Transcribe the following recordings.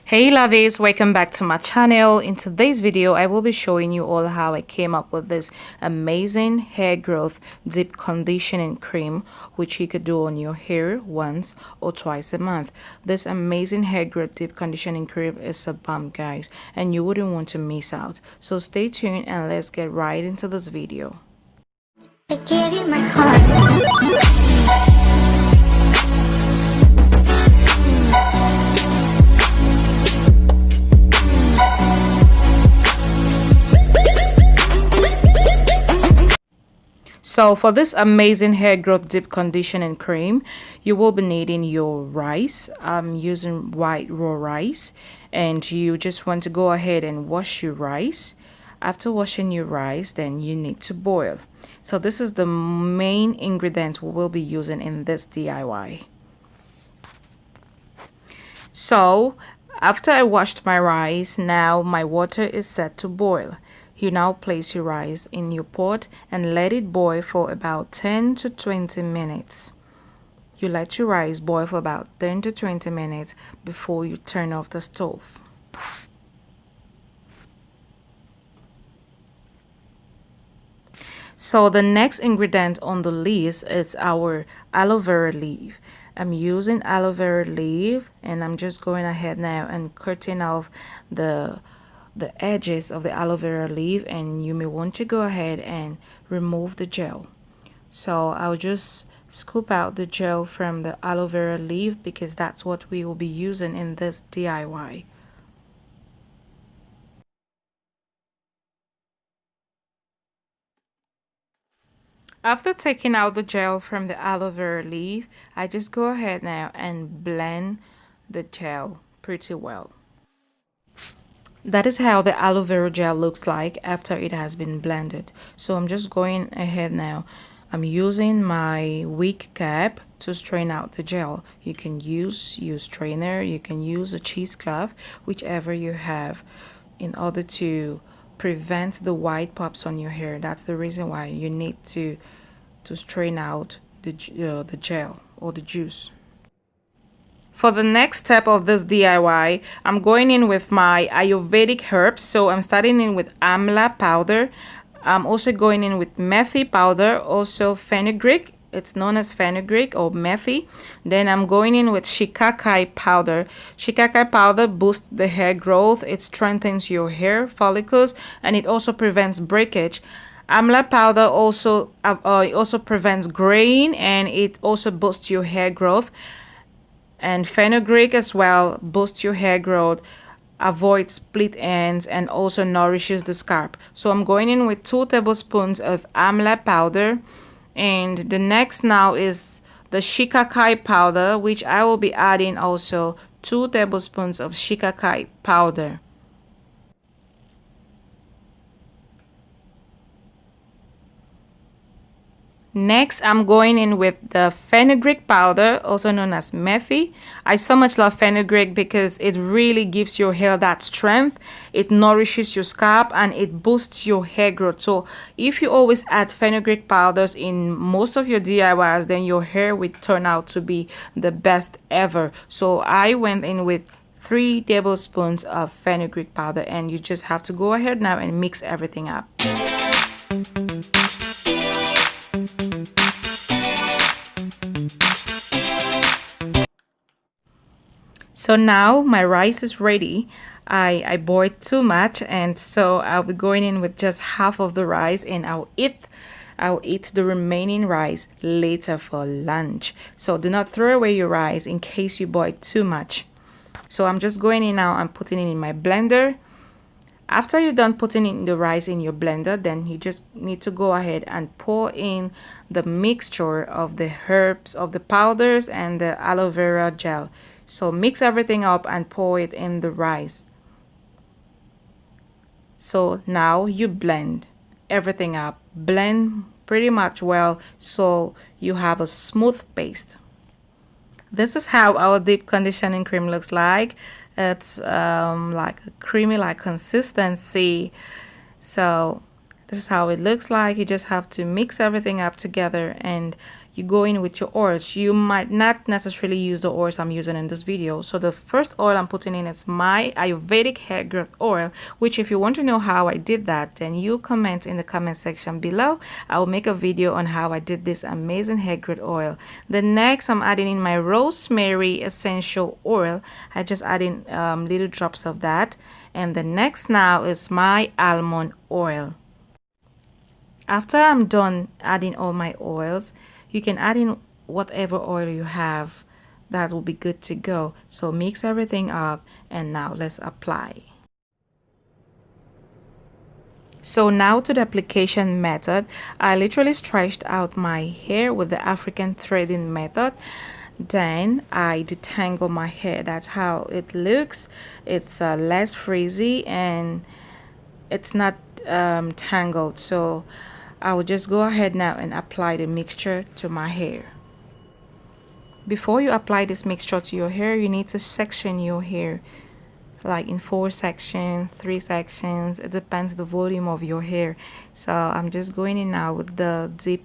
Hey lovies, welcome back to my channel. In today's video I will be showing you all how I came up with this amazing hair growth deep conditioning cream, which you could do on your hair once or twice a month. This amazing hair growth deep conditioning cream is a bomb, guys, and you wouldn't want to miss out. So stay tuned and let's get right into this video. I gave you my heart. So for this amazing hair growth deep conditioning cream, you will be needing your rice. I'm using white raw rice, and you just want to go ahead and wash your rice. After washing your rice, then you need to boil. So this is the main ingredient we will be using in this DIY. So after I washed my rice, now my water is set to boil. You now place your rice in your pot and let it boil for about 10 to 20 minutes. You let your rice boil for about 10 to 20 minutes before you turn off the stove. So the next ingredient on the list is our aloe vera leaf. I'm using aloe vera leaf, and I'm just going ahead now and cutting off the edges of the aloe vera leaf, and you may want to go ahead and remove the gel. So I'll just scoop out the gel from the aloe vera leaf because that's what we will be using in this DIY. After taking out the gel from the aloe vera leaf, I just go ahead now and blend the gel pretty well. That is how the aloe vera gel looks like after it has been blended. So I'm just going ahead now. I'm using my wig cap to strain out the gel. You can use your strainer, you can use a cheesecloth, whichever you have, in order to prevent the white pops on your hair. That's the reason why you need to strain out the gel or the juice. For the next step of this DIY, I'm going in with my Ayurvedic herbs. So I'm starting in with Amla powder. I'm also going in with methi powder, also Fenugreek. It's known as Fenugreek or methi. Then I'm going in with Shikhakai powder. Shikhakai powder boosts the hair growth. It strengthens your hair follicles, and it also prevents breakage. Amla powder also prevents graying, and it also boosts your hair growth. And Fenugreek as well boosts your hair growth, avoids split ends, and also nourishes the scalp. So I'm going in with 2 tablespoons of Amla powder, and the next now is the Shikhakai powder, which I will be adding also 2 tablespoons of Shikhakai powder. Next, I'm going in with the Fenugreek powder, also known as methi. I so much love Fenugreek because it really gives your hair that strength. It nourishes your scalp and it boosts your hair growth. So if you always add Fenugreek powders in most of your DIYs, then your hair will turn out to be the best ever. So I went in with 3 tablespoons of Fenugreek powder, and you just have to go ahead now and mix everything up. So now my rice is ready. I boiled too much, and so I'll be going in with just half of the rice, and I'll eat the remaining rice later for lunch. So do not throw away your rice in case you boiled too much. So I'm just going in now and putting it in my blender. After you're done putting in the rice in your blender, then you just need to go ahead and pour in the mixture of the herbs, of the powders, and the aloe vera gel. So mix everything up and pour it in the rice. So now you blend everything up. Blend pretty much well so you have a smooth paste. This is how our deep conditioning cream looks like. It's like a creamy like consistency. So this is how it looks like. You just have to mix everything up together, and you go in with your oils. You might not necessarily use the oils I'm using in this video. So the first oil I'm putting in is my Ayurvedic hair growth oil, which if you want to know how I did that, then you comment in the comment section below. I will make a video on how I did this amazing hair growth oil. The next, I'm adding in my rosemary essential oil. I just add in little drops of that. And the next now is my almond oil. After I'm done adding all my oils, you can add in whatever oil you have. That will be good to go. So mix everything up, and now let's apply. So now to the application method. I literally stretched out my hair with the African threading method. Then I detangle my hair. That's how it looks. It's less frizzy and it's not tangled. So I will just go ahead now and apply the mixture to my hair. Before you apply this mixture to your hair, you need to section your hair, like in 4 sections, 3 sections. It depends the volume of your hair. So I'm just going in now with the deep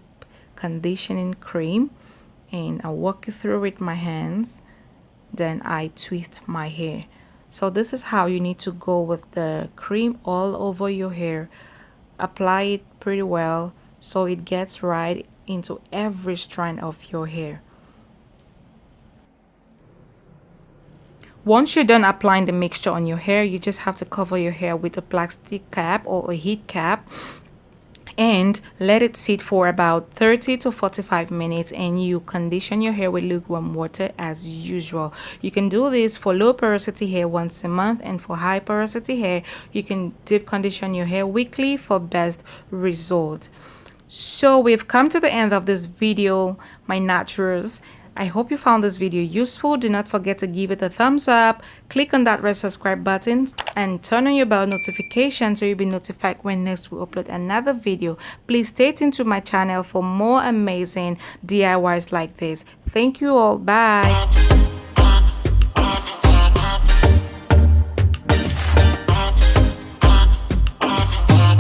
conditioning cream, and I'll walk you through with my hands. Then I twist my hair. So this is how you need to go with the cream all over your hair. Apply it pretty well so it gets right into every strand of your hair. Once you're done applying the mixture on your hair, you just have to cover your hair with a plastic cap or a heat cap and let it sit for about 30 to 45 minutes, and you condition your hair with lukewarm water as usual. You can do this for low porosity hair once a month, and for high porosity hair you can deep condition your hair weekly for best result. So we've come to the end of this video, my naturals. I hope you found this video useful. Do not forget to give it a thumbs up, click on that red subscribe button, and turn on your bell notification so you'll be notified when next we upload another video. Please stay tuned to my channel for more amazing DIYs like this. Thank you all. Bye.